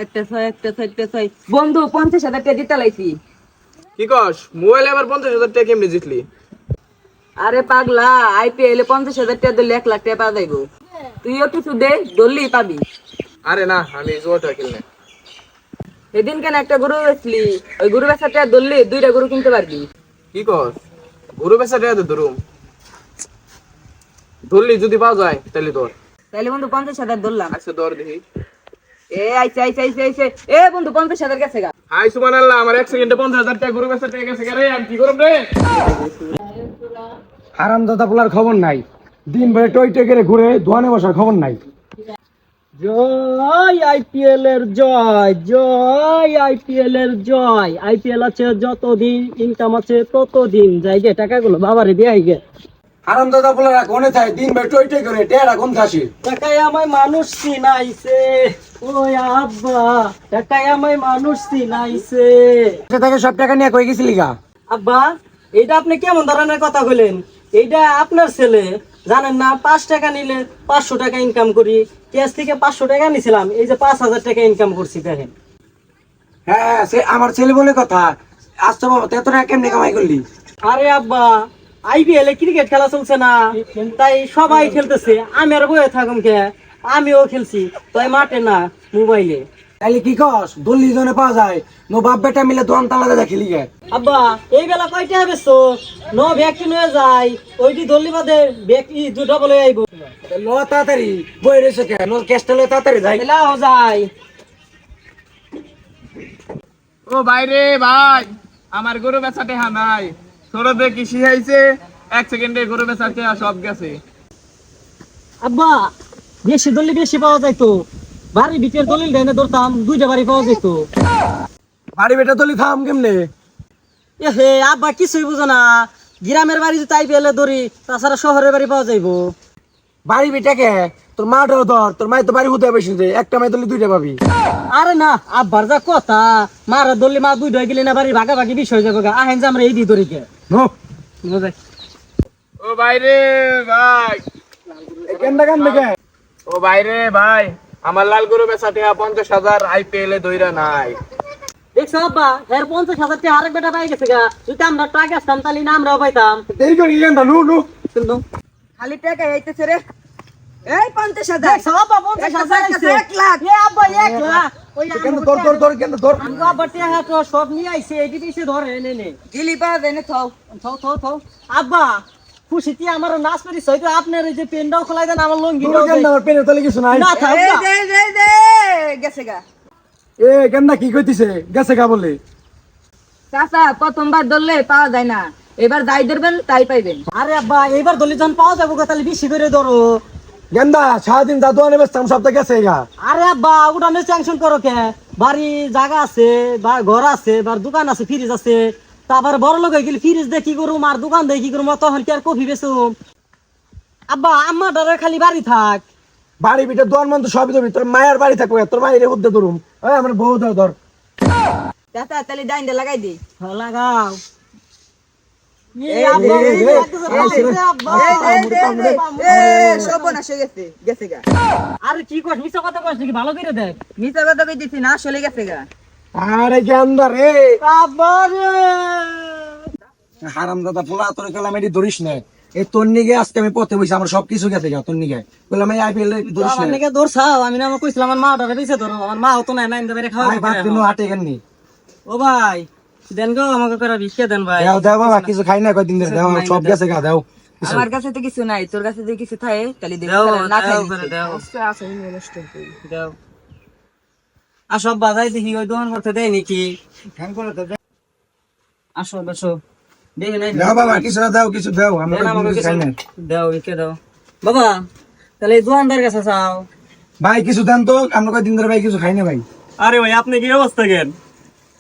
একটা ছয় একটা ছয় একটা ছয় বন্ধু 50,000 টাকা জিতে লাইছি। কি কস মোবাইলে আবার 50,000 টাকা কেমনে জিতলি? আরে পাগলা, আইপিএল এ 50,000 টাকা দিলে 1 লাখ টাকা পাওয়া যাইবো। তুইও কিছু দে, ধরলেই পাবি। আরে না, আমি জুয়াটা খেলনে। সেদিন কেন একটা গরু বেচলি, ওই গরু বেচার টাকা ধরলে 2টা গরু কিনতে পারবি। কি কস গরু বেচা টাকা দে ধরুম? ধরলি যদি পাওয়া যায় তাহলে ধর। তাইলে বন্ধু 50,000 ধরলাম। আচ্ছা ধর দেখি। এ আইছে আইছে আইছে আইছে। এ বন্ধু 50,000 গেছে গা। হাই সুবহানাল্লাহ, আমার 1 সেকেন্ডে 50,000 টাকা গরু বেচা টাকা গেছে রে। আমি কি করব রে? হারামজাদা পোলার খবর নাই, দিন ভরে টই টই করে ঘুরে দোয়ানে বসার খবর নাই। জয় আইপিএল এর জয়, জয় আইপিএল এর জয়। আইপিএল আছে যতদিন, ইনকাম আছে ততদিন। যাই গে টাকাগুলো বাবারে দিয়ে গে। হারামজাদা পোলারা কোনে থাকে, দিন ভরে টই টই করে টেরা কোন থাসে। টাকায় আমায় মানুষ চিনাইছে, ওই আব্বা টাকায় আমায় মানুষ চিনাইছে। সে থেকে সব টাকা নিয়ে কই গেছিলি গা? আব্বা এইটা আপনি কেমন ধরনের কথা কইলেন? এইটা আপনার ছেলে, জানেন না 5 টাকা নিলে 500 টাকা ইনকাম করি। ক্যাশ থেকে 500 টাকা নিছিলাম, এই যে 5,000 টাকা ইনকাম করছি দেখেন। হ্যাঁ, সে আমার ছেলে বলে কথা। আচ্ছা বাবা, তুই এত টাকা কেমনে কামাই করলি? আরে আব্বা, আইপিএল এ ক্রিকেট খেলা চলছে না, তাই সবাই খেলতেছে, আমি আর বয়ে থাকুম কে? আমিও খেলছি, তাই মাঠে না, মোবাইলে। তাইলে কি কস, দল্লি জনে পাওয়া যায়, নো বাপ বেটা মিলে দোয়ান তালা দেখিলি গে। আব্বা এই বেলা কয়টা বেছো? নো ভ্যাকসিন হয়ে যায়, ওইটি ধরলি বাদে ব্যাক ই দুটো বলে আইব। ল তাড়াতাড়ি বই রয়েছে কে, নো ক্যাশটা লো তাড়াতাড়ি যাই। খেলাও যায়। ও ভাই রে ভাই, আমার গরু বেচা টাকা নাই। সরদে কি শিখাইছে? 1 সেকেন্ডে গরু বেচা টাকা সব গেছে। আব্বা বেশি ধরলে বেশি পাওয়া যাইতো, বাড়ির ভিতরে দলিল দেয় না ধরতাম, 2টা বাড়ি পাওয়া যাইতো। বাড়ি বেটা দলি থাম কেমনে? এ হে আব্বা কিছুই বুঝো না, গ্রামের বাড়ি যদি আইপিএল এ ধরি, তাছাড়া শহরের বাড়ি পাওয়া যাইবো। বাড়ি বেটাকে তোর মাটাও ধর, তোর মাই তো বাড়ি হতে বেশি, একটা মাই দলি 2টা পাবি। আরে না আব্বার যা কথা, মারা ধরলে মা 2 হয়ে গেলে না বাড়ির ভাগাভাগি বিষয় যাবে গা। আহেন যে আমরা এই দিয়ে ধরি কে নো ও ভাই রে ভাই, কেন্দা কান্দে কে? ও ভাই রে ভাই, আমার লাল গরু বেচা টাকা 50,000 আইপিএল এ দইরা নাই। দেখছো আব্বা, এর 50,000 টাকা আরেক বেটা পাই গেছে গা। যদি আমরা টাকা আসতাম তাহলে না আমরাও পাইতাম। দেরি করি কেন্দা? নু নু কিন্তু খালি টাকা আইতেছে রে। এই 50,000 দেখছো আব্বা 50,000 আইছে। 1 লাখ। এ আব্বা 1 লাখ। ওই কেন্দা ধর ধর ধর, কেন্দা ধর। আমগো আব্বা টাকা তো সব নিয়ে আইছে, এটি দিছে ধরে নে নে। গিলি পাওয়া যায় না থাও। থাও থাও থাও আব্বা, খুশিতে আমার নাচ করিস হয়তো আপনার এই যে পেনটাও খোলাই দেন, আমার লঙ্গিটাও কেন্দা দেন। আমার পেনে তলে কিছু নাই। না থাও এই না। দে দে দে গেছে গা। এ কেন্দা কি কইতিছে? গেছে গা বলে। চাচা প্রথমবার ধরলে পাওয়া যায় না, এবার যাই ধরবেন তাই পাইবেন। আরে আব্বা এইবার দলি যখন পাওয়া যাবো গো, তাহলে বেশি করে ধরো। গেন্দা সারাদিন দাদু আনে বেচতাম, সব তো গেছে গা। আরে আব্বা ওটা নিয়ে টেনশন করো কে? বাড়ি জায়গা আছে, বা ঘর আছে, বা দোকান আছে, ফ্রিজ আছে। তারপর বড় লোক হয়ে গেলে ফ্রিজ দিয়ে কি করুম আর দোকান দিয়ে কি করুম, তখন কি আর কফি বেচুম? আব্বা আম্মা ডরে খালি বাড়ি থাক। বাড়ি বিটা দোয়ান মান তো সবই ধরবি, তোর মায়ের বাড়ি থাকবে, তোর মায়ের উদ্দে ধরুম। ওই আমার বউ ধর ধর। চাচা তাহলে ডাইনটা লাগাই দি। হ্যাঁ, লাগাও। এই আব্বা, দে, এই দে, লাগতেছে, এই লাগতেছে, দে, আব্বা। সর্বনাশ হয়ে গেছে, গেছে গা। আরে কি কস, মিছা কথা কস নাকি? ভালো করে দেখ। মিথ্যা কথা কই দিছি না, চলে গেছে গা। আরে গেন্দা রে, আব্বা রে। হারাম দাদা পোলা, তোর কলাম এটি ধরিস না। এই তোর নিগে আজকে আমি পথে বসে, আমার সবকিছু গেছে গা তোর নিগে। বললাম এই আইপিএল ধরিস আমার না। নাকি দৌড়ছাও, আমি না কইছিলাম আমার মা ডরে বেঁচে ধরো, আমার মা হতো না না ইন্দা বেরে খাওয়া ভাই ভাত দিন হাটে কেননি? ও ভাই দেন গো আমাকে করে ভিক্ষা দেন ভাই। দেও দেও বাবা, কিছু খাই না কয়দিন ধরে, দেও আমার সব গেছে গা, দেও কিছু। আমার কাছে তো কিছু নাই, তোর কাছে যদি কিছু থাকে তাহলে দেখি, দাও তাহলে না খাই দাও করে দাও দাও। আসো বাজাই দেখি ওই দোকান করতে দেয় নাকি। আসো বসো, দেখি নাই দেও বাবা, কিছু না দাও, কিছু দেও, আমরা দেন আমাকে কিছু খাই না। দাও ভিক্ষা দাও বাবা। তাহলে এই দোকানদার কাছে চাও। ভাই কিছু দেন তো, আমরা কয়দিন ধরে ভাই কিছু খাই না ভাই। আরে ভাই আপনি কি অবস্থা কেন?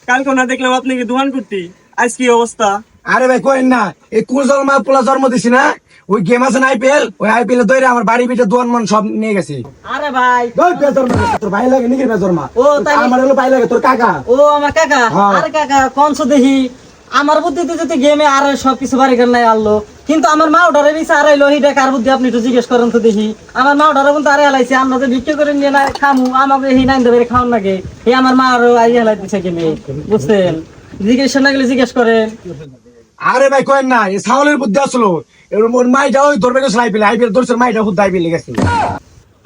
কালকে না দেখলাম আপনি কি দোকান করতে, আজ কি অবস্থা? আরে ভাই কইন না, এই কুরজল মা পোলা জন্ম দিছি না, ওই গেম আছে না আইপিএল, ওই আইপিএল এ দইরা আমার বাড়ি বিটে দোয়ান মন সব নিয়ে গেছে। আরে ভাই দই বেজর মা, তোর ভাই লাগে নাকি বেজর মা? ও তাই আমার হলো ভাই লাগে, তোর কাকা। ও আমার কাকা। হ্যাঁ। আরে কাকা কোন সো দেখি আমার বুদ্ধিতে যদি গেমে আর সবকিছু বাড়ি ঘর নাই আনলো, কিন্তু আমার মা ওটারে বিছে আড়াইলো, হিটা কার বুদ্ধি আপনি একটু জিজ্ঞেস করেন তো দেখি। আমার মা ওটারে কিন্তু আড়াই হালাইছে, আমরা যে বিক্রি করে নিয়ে না খামু, আমাকে হি নাইন দেবে খাওয়ান লাগে, হে আমার মা আরো আই হালাই দিছে গেমে, বুঝছেন? জিজ্ঞেস না গেলে জিজ্ঞেস করেন। আরে ভাই কয়েন না, এই ছাগলের বুদ্ধি আসলো, ওর মাইটা ওই ধরবে গেছিল আইপিএল ধরছে, মাইটা খুব আইপিএল গেছে।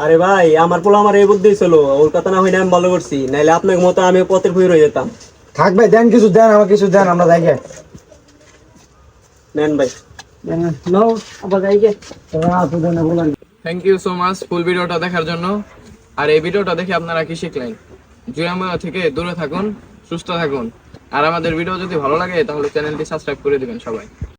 আরে ভাই আমার পোলা আমার এই বুদ্ধি ছিল, ওর কথা না হইলে আমি ভালো করছি, নাইলে আপনার মতো আমি পথের ভুই রয়ে যেতাম। থাক ভাই, দেন কিছু দেন, আমার কিছু দেন, আমরা যাই গে। নেন ভাই। নাও আবার যাই গে। থ্যাংক ইউ সো মাচ ফুল ভিডিওটা দেখার জন্য। আর এই ভিডিওটা দেখে আপনারা কি শিখলেন? জুয়াময় থেকে দূরে থাকুন, সুস্থ থাকুন। আর আমাদের ভিডিও যদি ভালো লাগে তাহলে চ্যানেলটি সাবস্ক্রাইব করে দিবেন সবাই।